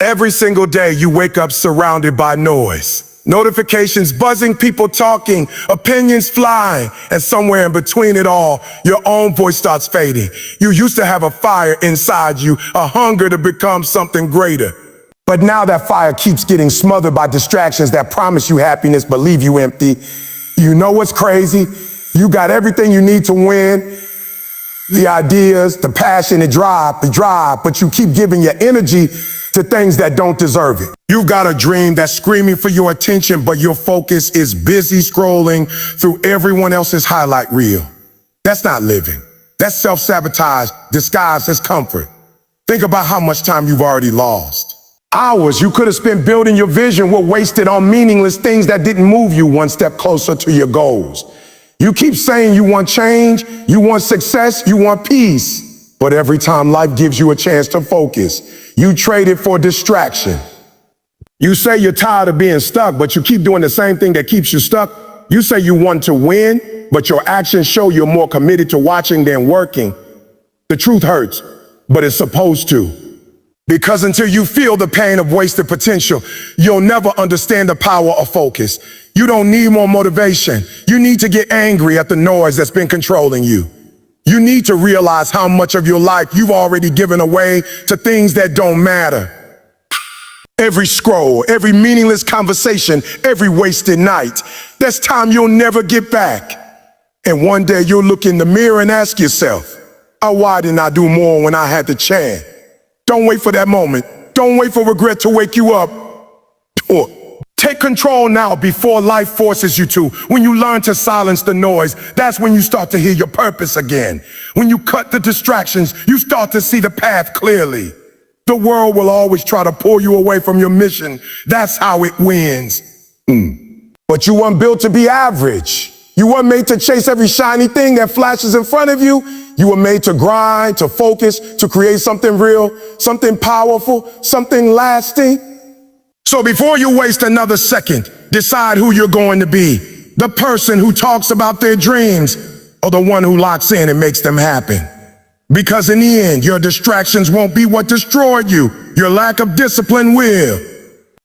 Every single day you wake up surrounded by noise. Notifications buzzing, people talking, opinions flying, and somewhere in between it all, your own voice starts fading. You used to have a fire inside you, a hunger to become something greater. But now that fire keeps getting smothered by distractions that promise you happiness but leave you empty. You know what's crazy? You got everything you need to win. The ideas, the passion, the drive, but you keep giving your energy to things that don't deserve it. You've got a dream that's screaming for your attention, but your focus is busy scrolling through everyone else's highlight reel. That's not living. That's self-sabotage disguised as comfort. Think about how much time you've already lost. Hours you could have spent building your vision were wasted on meaningless things that didn't move you one step closer to your goals. You keep saying you want change, you want success, you want peace. But every time life gives you a chance to focus, you trade it for distraction. You say you're tired of being stuck, but you keep doing the same thing that keeps you stuck. You say you want to win, but your actions show you're more committed to watching than working. The truth hurts, but it's supposed to. Because until you feel the pain of wasted potential, you'll never understand the power of focus. You don't need more motivation. You need to get angry at the noise that's been controlling you. You need to realize how much of your life you've already given away to things that don't matter. Every scroll, every meaningless conversation, every wasted night, that's time you'll never get back. And one day you'll look in the mirror and ask yourself, oh, why didn't I do more when I had the chance? Don't wait for that moment. Don't wait for regret to wake you up. Take control now before life forces you to. When you learn to silence the noise, that's when you start to hear your purpose again. When you cut the distractions, you start to see the path clearly. The world will always try to pull you away from your mission. That's how it wins. But you weren't built to be average. You weren't made to chase every shiny thing that flashes in front of you. You were made to grind, to focus, to create something real, something powerful, something lasting. So before you waste another second, decide who you're going to be. The person who talks about their dreams or the one who locks in and makes them happen. Because in the end, your distractions won't be what destroyed you. Your lack of discipline will.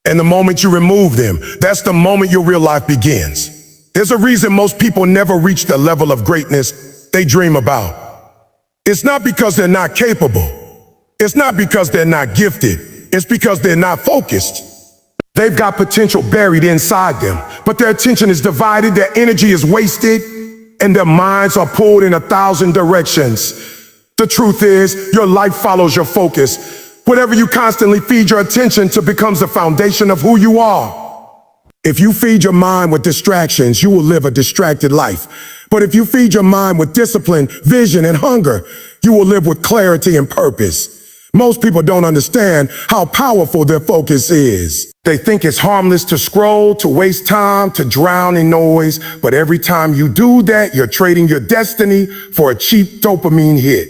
And the moment you remove them, that's the moment your real life begins. There's a reason most people never reach the level of greatness they dream about. It's not because they're not capable. It's not because they're not gifted. It's because they're not focused. They've got potential buried inside them, but their attention is divided, their energy is wasted, and their minds are pulled in 1,000 directions. The truth is, your life follows your focus. Whatever you constantly feed your attention to becomes the foundation of who you are. If you feed your mind with distractions, you will live a distracted life. But if you feed your mind with discipline, vision, and hunger, you will live with clarity and purpose. Most people don't understand how powerful their focus is. They think it's harmless to scroll, to waste time, to drown in noise. But every time you do that, you're trading your destiny for a cheap dopamine hit.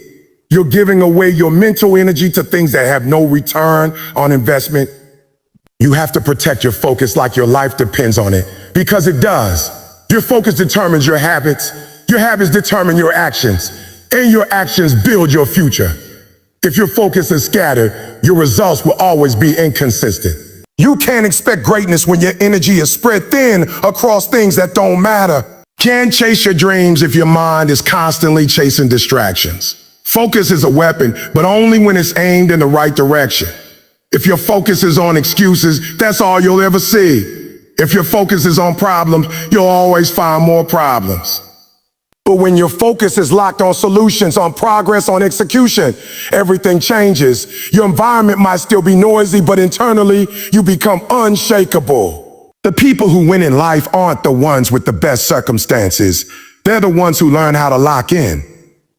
You're giving away your mental energy to things that have no return on investment. You have to protect your focus like your life depends on it, because it does. Your focus determines your habits determine your actions, and your actions build your future. If your focus is scattered, your results will always be inconsistent. You can't expect greatness when your energy is spread thin across things that don't matter. Can't chase your dreams if your mind is constantly chasing distractions. Focus is a weapon, but only when it's aimed in the right direction. If your focus is on excuses, that's all you'll ever see. If your focus is on problems, you'll always find more problems. But when your focus is locked on solutions, on progress, on execution, everything changes. Your environment might still be noisy, but internally, you become unshakable. The people who win in life aren't the ones with the best circumstances. They're the ones who learn how to lock in.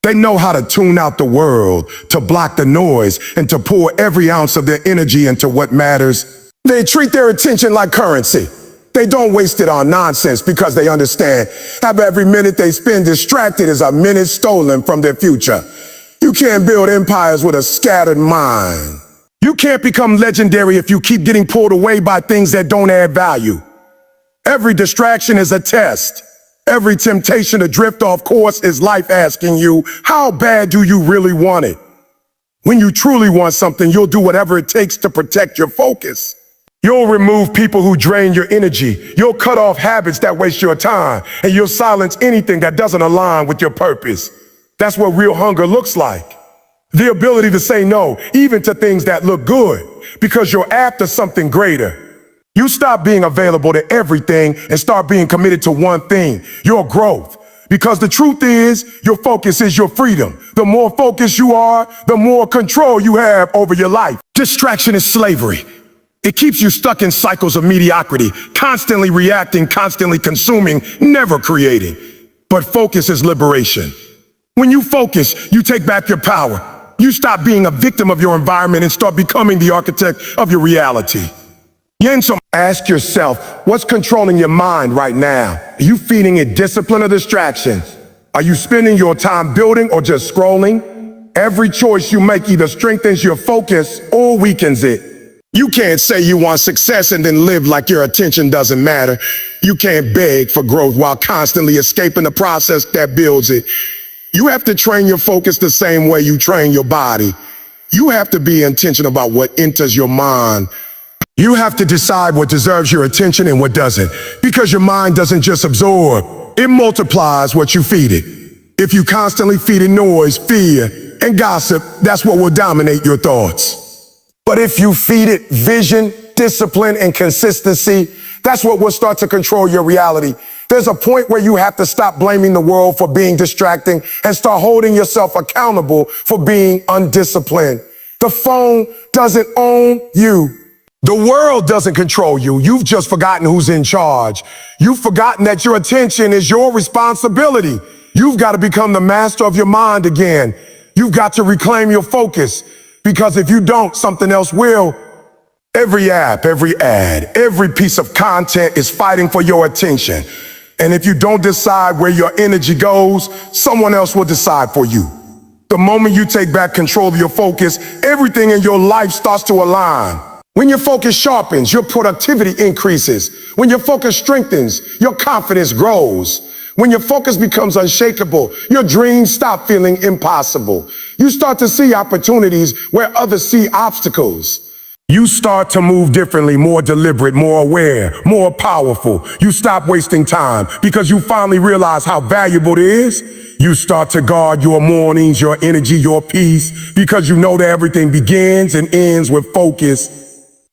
They know how to tune out the world, to block the noise, and to pour every ounce of their energy into what matters. They treat their attention like currency. They don't waste it on nonsense because they understand how every minute they spend distracted is a minute stolen from their future. You can't build empires with a scattered mind. You can't become legendary if you keep getting pulled away by things that don't add value. Every distraction is a test. Every temptation to drift off course is life asking you, how bad do you really want it? When you truly want something, you'll do whatever it takes to protect your focus. You'll remove people who drain your energy. You'll cut off habits that waste your time, and you'll silence anything that doesn't align with your purpose. That's what real hunger looks like. The ability to say no, even to things that look good, because you're after something greater. You stop being available to everything and start being committed to one thing, your growth. Because the truth is, your focus is your freedom. The more focused you are, the more control you have over your life. Distraction is slavery. It keeps you stuck in cycles of mediocrity, constantly reacting, constantly consuming, never creating. But focus is liberation. When you focus, you take back your power. You stop being a victim of your environment and start becoming the architect of your reality. Ask yourself, what's controlling your mind right now? Are you feeding it discipline or distraction? Are you spending your time building or just scrolling? Every choice you make either strengthens your focus or weakens it. You can't say you want success and then live like your attention doesn't matter. You can't beg for growth while constantly escaping the process that builds it. You have to train your focus the same way you train your body. You have to be intentional about what enters your mind. You have to decide what deserves your attention and what doesn't, because your mind doesn't just absorb, it multiplies what you feed it. If you constantly feed it noise, fear, and gossip, that's what will dominate your thoughts. But if you feed it vision, discipline, and consistency, that's what will start to control your reality. There's a point where you have to stop blaming the world for being distracting and start holding yourself accountable for being undisciplined. The phone doesn't own you. The world doesn't control you. You've just forgotten who's in charge. You've forgotten that your attention is your responsibility. You've got to become the master of your mind again. You've got to reclaim your focus, because if you don't, something else will. Every app, every ad, every piece of content is fighting for your attention. And if you don't decide where your energy goes, someone else will decide for you. The moment you take back control of your focus, everything in your life starts to align. When your focus sharpens, your productivity increases. When your focus strengthens, your confidence grows. When your focus becomes unshakable, your dreams stop feeling impossible. You start to see opportunities where others see obstacles. You start to move differently, more deliberate, more aware, more powerful. You stop wasting time because you finally realize how valuable it is. You start to guard your mornings, your energy, your peace, because you know that everything begins and ends with focus.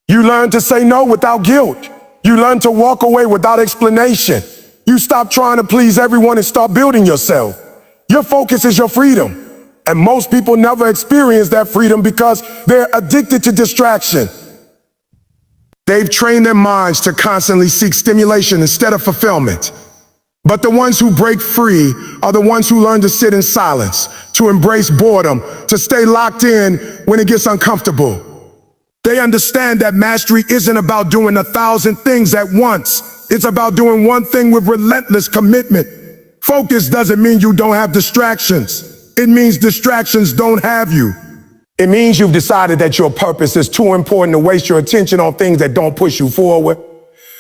You learn to say no without guilt. You learn to walk away without explanation. You stop trying to please everyone and start building yourself. Your focus is your freedom. And most people never experience that freedom because they're addicted to distraction. They've trained their minds to constantly seek stimulation instead of fulfillment. But the ones who break free are the ones who learn to sit in silence, to embrace boredom, to stay locked in when it gets uncomfortable. They understand that mastery isn't about doing 1,000 things at once. It's about doing one thing with relentless commitment. Focus doesn't mean you don't have distractions. It means distractions don't have you. It means you've decided that your purpose is too important to waste your attention on things that don't push you forward.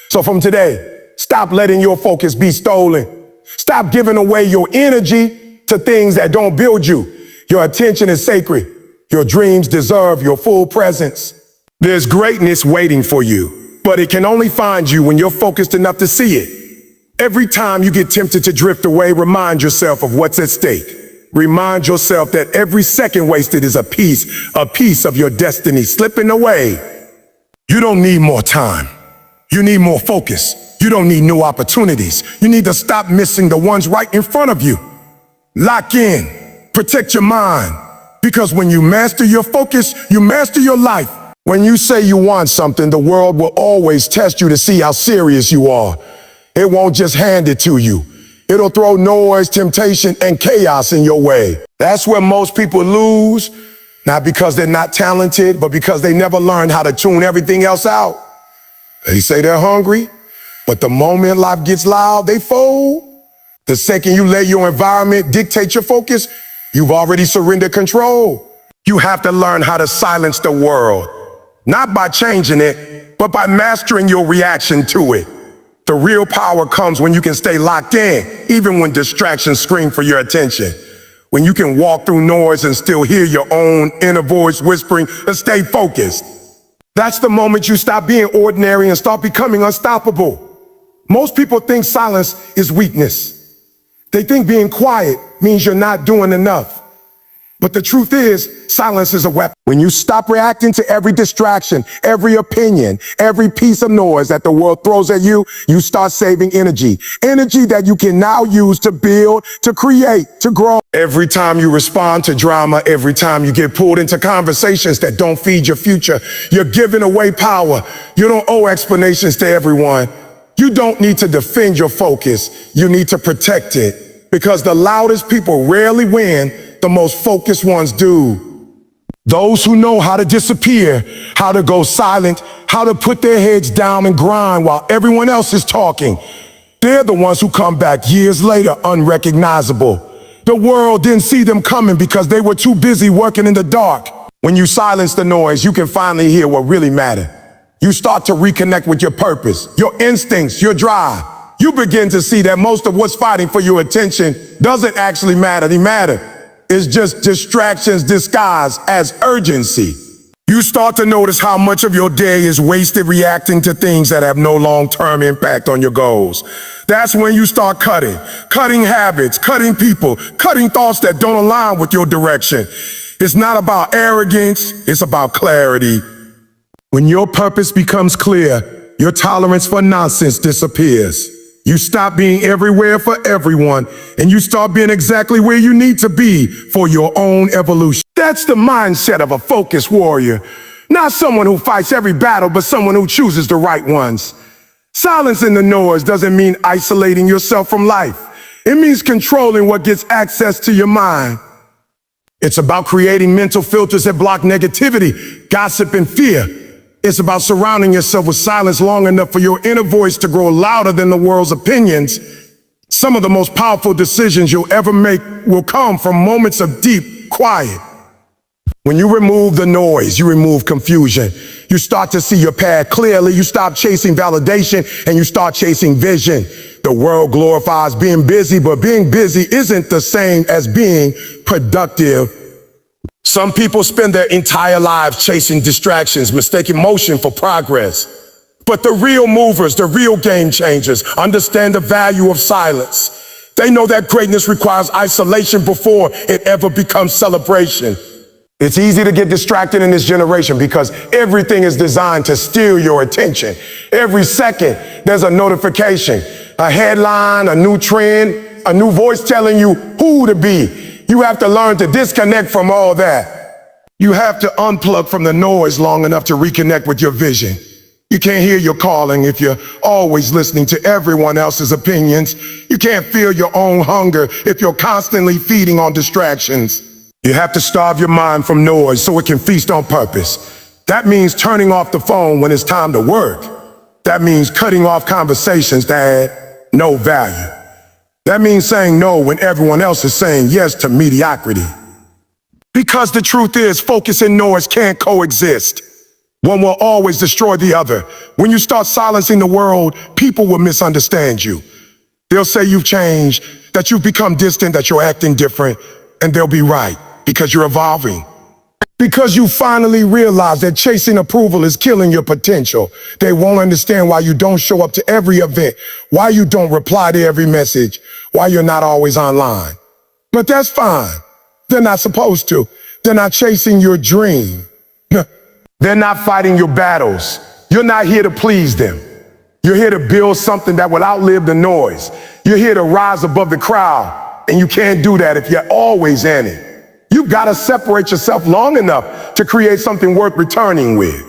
So from today, stop letting your focus be stolen. Stop giving away your energy to things that don't build you. Your attention is sacred. Your dreams deserve your full presence. There's greatness waiting for you, but it can only find you when you're focused enough to see it. Every time you get tempted to drift away, remind yourself of what's at stake. Remind yourself that every second wasted is a piece of your destiny slipping away. You don't need more time. You need more focus. You don't need new opportunities. You need to stop missing the ones right in front of you. Lock in. Protect your mind. Because when you master your focus, you master your life. When you say you want something, the world will always test you to see how serious you are. It won't just hand it to you. It'll throw noise, temptation, and chaos in your way. That's where most people lose, not because they're not talented, but because they never learned how to tune everything else out. They say they're hungry, but the moment life gets loud, they fold. The second you let your environment dictate your focus, you've already surrendered control. You have to learn how to silence the world. Not by changing it, but by mastering your reaction to it. The real power comes when you can stay locked in, even when distractions scream for your attention. When you can walk through noise and still hear your own inner voice whispering to stay focused. That's the moment you stop being ordinary and start becoming unstoppable. Most people think silence is weakness. They think being quiet means you're not doing enough. But the truth is, silence is a weapon. When you stop reacting to every distraction, every opinion, every piece of noise that the world throws at you, you start saving energy. Energy that you can now use to build, to create, to grow. Every time you respond to drama, every time you get pulled into conversations that don't feed your future, you're giving away power. You don't owe explanations to everyone. You don't need to defend your focus. You need to protect it. Because the loudest people rarely win, the most focused ones do. Those who know how to disappear, how to go silent, how to put their heads down and grind while everyone else is talking, they're the ones who come back years later unrecognizable. The world didn't see them coming because they were too busy working in the dark. When you silence the noise, you can finally hear what really matters. You start to reconnect with your purpose, your instincts, your drive. You begin to see that most of what's fighting for your attention doesn't actually matter. They matter. It's just distractions disguised as urgency. You start to notice how much of your day is wasted reacting to things that have no long-term impact on your goals. That's when you start cutting habits, cutting people, cutting thoughts that don't align with your direction. It's not about arrogance, it's about clarity. When your purpose becomes clear, your tolerance for nonsense disappears. You stop being everywhere for everyone, and you start being exactly where you need to be for your own evolution. That's the mindset of a focused warrior. Not someone who fights every battle, but someone who chooses the right ones. Silencing the noise doesn't mean isolating yourself from life. It means controlling what gets access to your mind. It's about creating mental filters that block negativity, gossip, and fear. It's about surrounding yourself with silence long enough for your inner voice to grow louder than the world's opinions. Some of the most powerful decisions you'll ever make will come from moments of deep quiet. When you remove the noise, you remove confusion. You start to see your path clearly. You stop chasing validation and you start chasing vision. The world glorifies being busy, but being busy isn't the same as being productive. Some people spend their entire lives chasing distractions, mistaking motion for progress. But the real movers, the real game changers, understand the value of silence. They know that greatness requires isolation before it ever becomes celebration. It's easy to get distracted in this generation because everything is designed to steal your attention. Every second, there's a notification, a headline, a new trend, a new voice telling you who to be. You have to learn to disconnect from all that. You have to unplug from the noise long enough to reconnect with your vision. You can't hear your calling if you're always listening to everyone else's opinions. You can't feel your own hunger if you're constantly feeding on distractions. You have to starve your mind from noise so it can feast on purpose. That means turning off the phone when it's time to work. That means cutting off conversations that add no value. That means saying no when everyone else is saying yes to mediocrity. Because the truth is, focus and noise can't coexist. One will always destroy the other. When you start silencing the world, people will misunderstand you. They'll say you've changed, that you've become distant, that you're acting different, and they'll be right, because you're evolving. Because you finally realize that chasing approval is killing your potential. They won't understand why you don't show up to every event, why you don't reply to every message, why you're not always online. But that's fine. They're not supposed to. They're not chasing your dream. They're not fighting your battles. You're not here to please them. You're here to build something that will outlive the noise. You're here to rise above the crowd, and you can't do that if you're always in it. You've got to separate yourself long enough to create something worth returning with.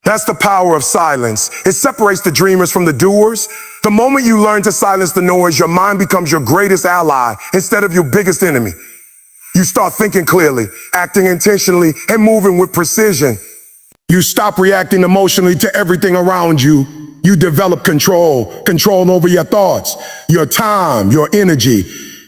That's the power of silence. It separates the dreamers from the doers. The moment you learn to silence the noise, your mind becomes your greatest ally instead of your biggest enemy. You start thinking clearly, acting intentionally, and moving with precision. You stop reacting emotionally to everything around you. You develop control over your thoughts, your time, your energy.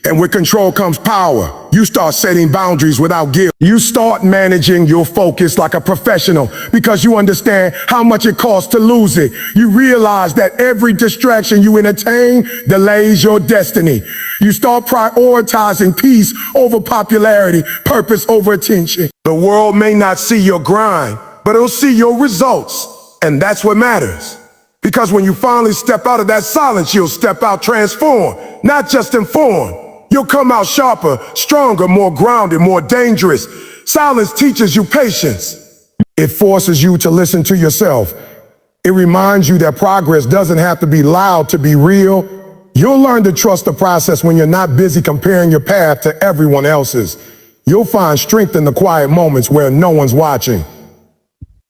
And with control comes power. You start setting boundaries without guilt. You start managing your focus like a professional because you understand how much it costs to lose it. You realize that every distraction you entertain delays your destiny. You start prioritizing peace over popularity, purpose over attention. The world may not see your grind, but it'll see your results. And that's what matters. Because when you finally step out of that silence, you'll step out transformed, not just informed. You'll come out sharper, stronger, more grounded, more dangerous. Silence teaches you patience. It forces you to listen to yourself. It reminds you that progress doesn't have to be loud to be real. You'll learn to trust the process when you're not busy comparing your path to everyone else's. You'll find strength in the quiet moments where no one's watching.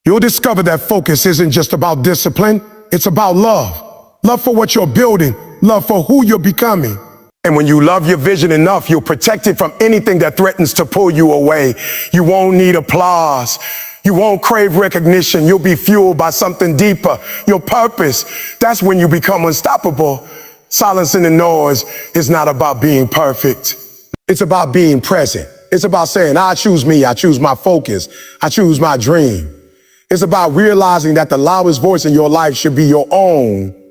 You'll discover that focus isn't just about discipline, it's about love. Love for what you're building, love for who you're becoming. And when you love your vision enough, you'll protect it from anything that threatens to pull you away. You won't need applause. You won't crave recognition. You'll be fueled by something deeper, your purpose. That's when you become unstoppable. Silencing the noise is not about being perfect. It's about being present. It's about saying, I choose me. I choose my focus. I choose my dream. It's about realizing that the loudest voice in your life should be your own.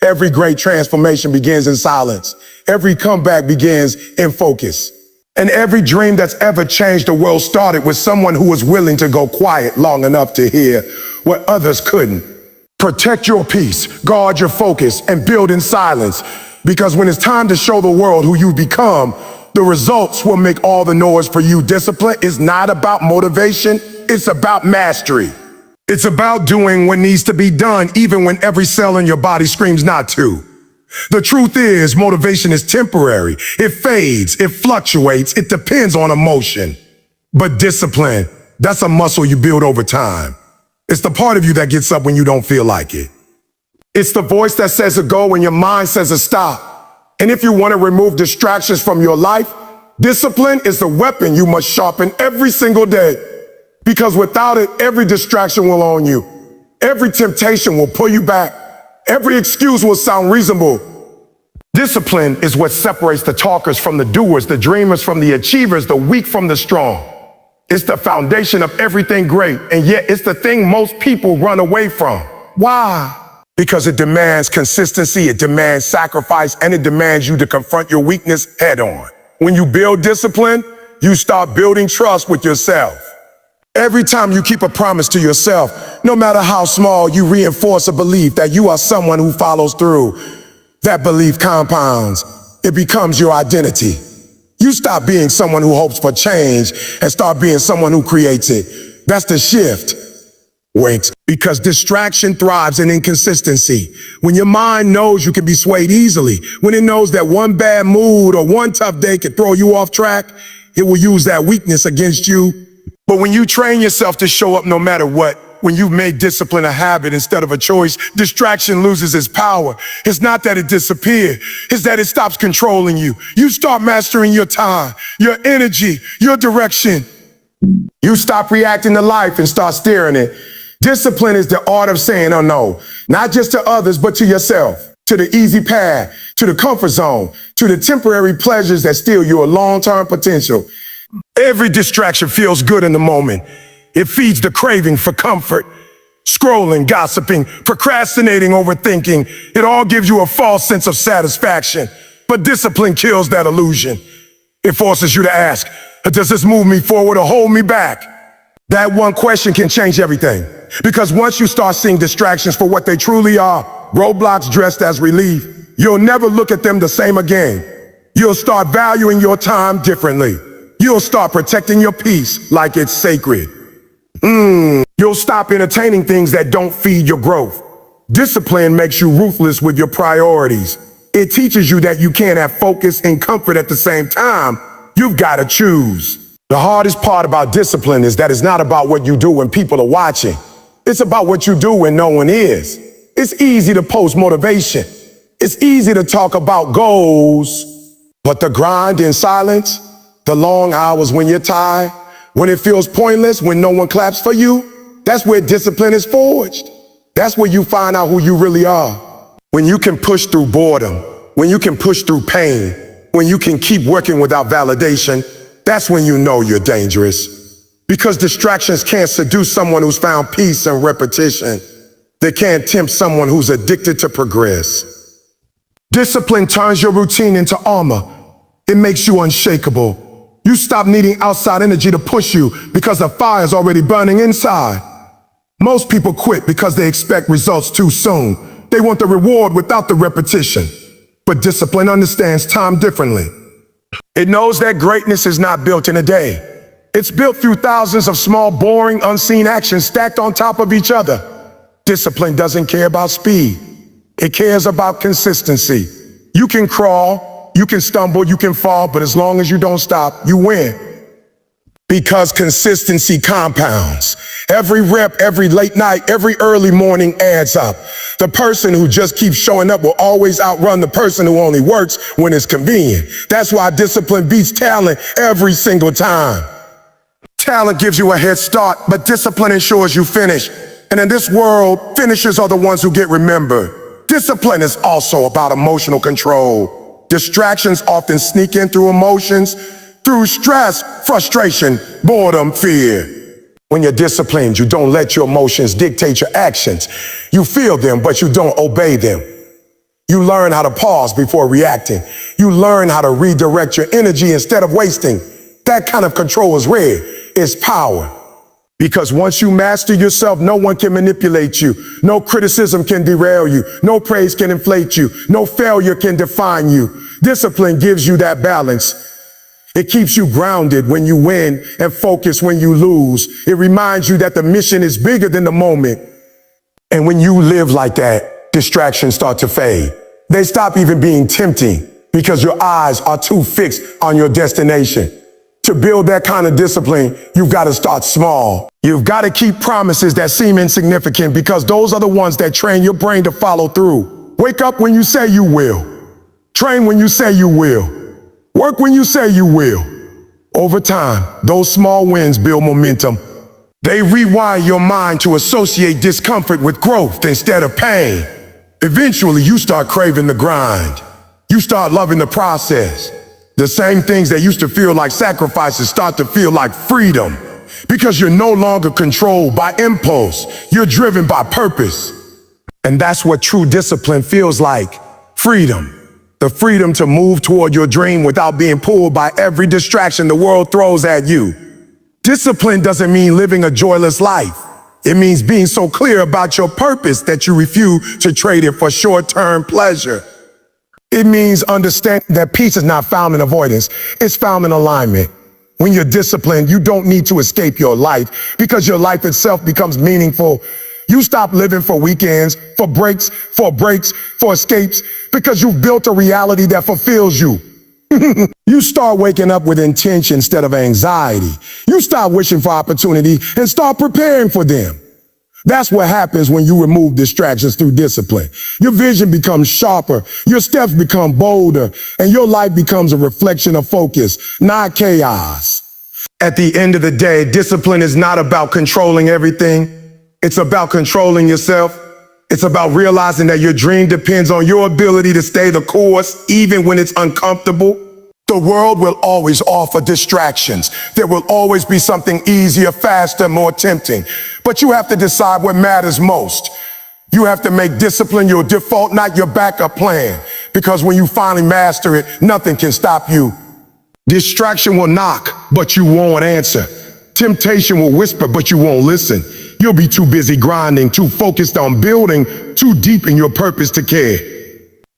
Every great transformation begins in silence. Every comeback begins in focus. And every dream that's ever changed the world started with someone who was willing to go quiet long enough to hear what others couldn't. Protect your peace, guard your focus, and build in silence. Because when it's time to show the world who you become, the results will make all the noise for you. Discipline is not about motivation, it's about mastery. It's about doing what needs to be done, even when every cell in your body screams not to. The truth is, motivation is temporary. It fades, it fluctuates, it depends on emotion. But discipline, that's a muscle you build over time. It's the part of you that gets up when you don't feel like it. It's the voice that says a go when your mind says a stop. And if you want to remove distractions from your life, discipline is the weapon you must sharpen every single day. Because without it, every distraction will own you. Every temptation will pull you back. Every excuse will sound reasonable. Discipline is what separates the talkers from the doers, the dreamers from the achievers, the weak from the strong. It's the foundation of everything great, and yet it's the thing most people run away from. Why? Because it demands consistency, it demands sacrifice, and it demands you to confront your weakness head on. When you build discipline, you start building trust with yourself. Every time you keep a promise to yourself, no matter how small, you reinforce a belief that you are someone who follows through. That belief compounds. It becomes your identity. You stop being someone who hopes for change and start being someone who creates it. That's the shift. Wait, because distraction thrives in inconsistency. When your mind knows you can be swayed easily, when it knows that one bad mood or one tough day can throw you off track, it will use that weakness against you. But when you train yourself to show up no matter what, when you've made discipline a habit instead of a choice, distraction loses its power. It's not that it disappeared, it's that it stops controlling you. You start mastering your time, your energy, your direction. You stop reacting to life and start steering it. Discipline is the art of saying, oh no, not just to others, but to yourself, to the easy path, to the comfort zone, to the temporary pleasures that steal your long-term potential. Every distraction feels good in the moment. It feeds the craving for comfort. Scrolling, gossiping, procrastinating, overthinking. It all gives you a false sense of satisfaction. But discipline kills that illusion. It forces you to ask, does this move me forward or hold me back? That one question can change everything. Because once you start seeing distractions for what they truly are, roadblocks dressed as relief, you'll never look at them the same again. You'll start valuing your time differently. You'll start protecting your peace like it's sacred. You'll stop entertaining things that don't feed your growth. Discipline makes you ruthless with your priorities. It teaches you that you can't have focus and comfort at the same time. You've got to choose. The hardest part about discipline is that it's not about what you do when people are watching. It's about what you do when no one is. It's easy to post motivation. It's easy to talk about goals. But the grind in silence, the long hours when you're tired, when it feels pointless, when no one claps for you, that's where discipline is forged. That's where you find out who you really are. When you can push through boredom, when you can push through pain, when you can keep working without validation, That's when you know you're dangerous. Because distractions can't seduce someone who's found peace and repetition. They can't tempt someone who's addicted to progress. Discipline turns your routine into armor. It makes you unshakable. You stop needing outside energy to push you because the fire's already burning inside. Most people quit because they expect results too soon. They want the reward without the repetition. But discipline understands time differently. It knows that greatness is not built in a day. It's built through thousands of small, boring, unseen actions stacked on top of each other. Discipline doesn't care about speed. It cares about consistency. You can crawl, you can stumble, you can fall, but as long as you don't stop, you win. Because consistency compounds. Every rep, every late night, every early morning adds up. The person who just keeps showing up will always outrun the person who only works when it's convenient. That's why discipline beats talent every single time. Talent gives you a head start, but discipline ensures you finish. And in this world, finishers are the ones who get remembered. Discipline is also about emotional control. Distractions often sneak in through emotions, through stress, frustration, boredom, fear. When you're disciplined, you don't let your emotions dictate your actions. You feel them, but you don't obey them. You learn how to pause before reacting. You learn how to redirect your energy instead of wasting. That kind of control is rare. It's power. Because once you master yourself, no one can manipulate you. No criticism can derail you. No praise can inflate you. No failure can define you. Discipline gives you that balance. It keeps you grounded when you win and focused when you lose. It reminds you that the mission is bigger than the moment. And when you live like that, distractions start to fade. They stop even being tempting because your eyes are too fixed on your destination. To build that kind of discipline, you've got to start small. You've got to keep promises that seem insignificant because those are the ones that train your brain to follow through. Wake up when you say you will. Train when you say you will. Work when you say you will. Over time, those small wins build momentum. They rewire your mind to associate discomfort with growth instead of pain. Eventually, you start craving the grind. You start loving the process. The same things that used to feel like sacrifices start to feel like freedom because you're no longer controlled by impulse. You're driven by purpose. And that's what true discipline feels like. Freedom. The freedom to move toward your dream without being pulled by every distraction the world throws at you. Discipline doesn't mean living a joyless life. It means being so clear about your purpose that you refuse to trade it for short-term pleasure. It means understanding that peace is not found in avoidance, it's found in alignment. When you're disciplined, you don't need to escape your life because your life itself becomes meaningful. You stop living for weekends, for breaks, for escapes, because you've built a reality that fulfills you. You start waking up with intention instead of anxiety. You stop wishing for opportunity and start preparing for them. That's what happens when you remove distractions through discipline. Your vision becomes sharper, your steps become bolder, and your life becomes a reflection of focus, not chaos. At the end of the day, discipline is not about controlling everything. It's about controlling yourself. It's about realizing that your dream depends on your ability to stay the course, even when it's uncomfortable. The world will always offer distractions. There will always be something easier, faster, more tempting. But you have to decide what matters most. You have to make discipline your default, not your backup plan. Because when you finally master it, nothing can stop you. Distraction will knock, but you won't answer. Temptation will whisper, but you won't listen. You'll be too busy grinding, too focused on building, too deep in your purpose to care.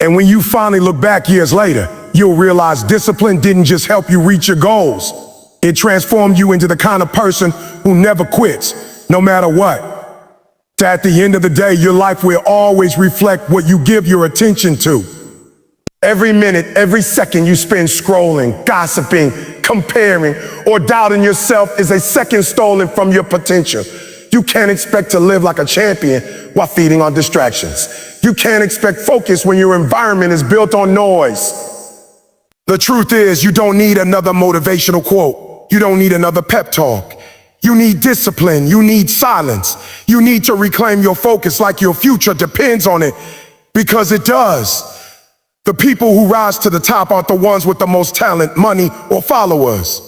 And when you finally look back years later, you'll realize discipline didn't just help you reach your goals. It transformed you into the kind of person who never quits, no matter what. At the end of the day, your life will always reflect what you give your attention to. Every minute, every second you spend scrolling, gossiping, comparing, or doubting yourself is a second stolen from your potential. You can't expect to live like a champion while feeding on distractions. You can't expect focus when your environment is built on noise. The truth is, you don't need another motivational quote. You don't need another pep talk. You need discipline. You need silence. You need to reclaim your focus like your future depends on it, because it does. The people who rise to the top aren't the ones with the most talent, money, or followers.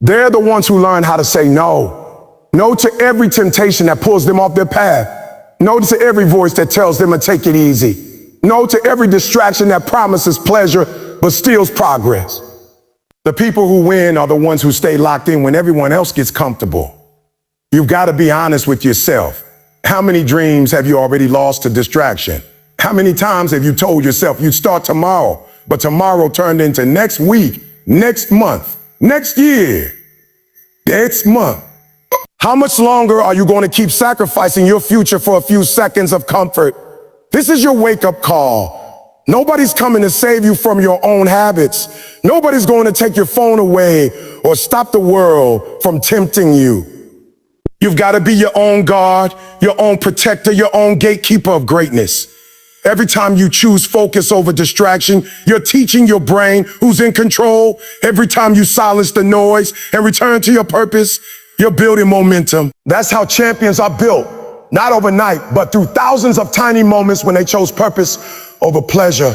They're the ones who learn how to say no. No to every temptation that pulls them off their path. No to every voice that tells them to take it easy. No to every distraction that promises pleasure but steals progress. The people who win are the ones who stay locked in when everyone else gets comfortable. You've got to be honest with yourself. How many dreams have you already lost to distraction? How many times have you told yourself you'd start tomorrow, but tomorrow turned into next week, next month, next year, next month? How much longer are you going to keep sacrificing your future for a few seconds of comfort? This is your wake-up call. Nobody's coming to save you from your own habits. Nobody's going to take your phone away or stop the world from tempting you. You've got to be your own guard, your own protector, your own gatekeeper of greatness. Every time you choose focus over distraction, you're teaching your brain who's in control. Every time you silence the noise and return to your purpose, you're building momentum. That's how champions are built, not overnight, but through thousands of tiny moments when they chose purpose over pleasure.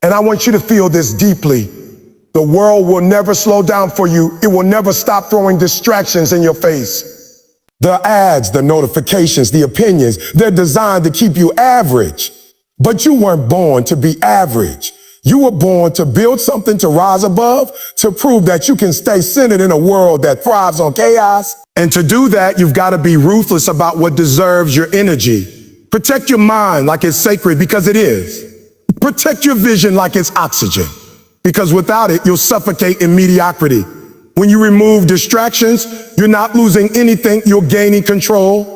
And I want you to feel this deeply. The world will never slow down for you. It will never stop throwing distractions in your face. The ads, the notifications, the opinions, they're designed to keep you average. But you weren't born to be average. You were born to build something to rise above, to prove that you can stay centered in a world that thrives on chaos. And to do that, you've got to be ruthless about what deserves your energy. Protect your mind like it's sacred, because it is. Protect your vision like it's oxygen, because without it, you'll suffocate in mediocrity. When you remove distractions, you're not losing anything, you're gaining control.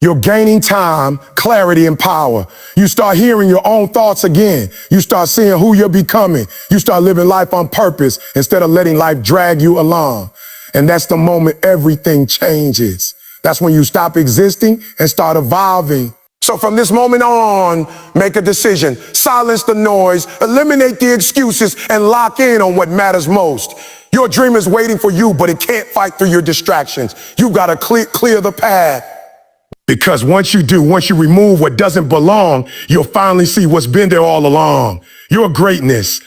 You're gaining time, clarity, and power. You start hearing your own thoughts again. You start seeing who you're becoming. You start living life on purpose instead of letting life drag you along. And that's the moment everything changes. That's when you stop existing and start evolving. So from this moment on, make a decision. Silence the noise, eliminate the excuses, and lock in on what matters most. Your dream is waiting for you, but it can't fight through your distractions. You've got to clear the path. Because once you remove what doesn't belong, you'll finally see what's been there all along. Your greatness,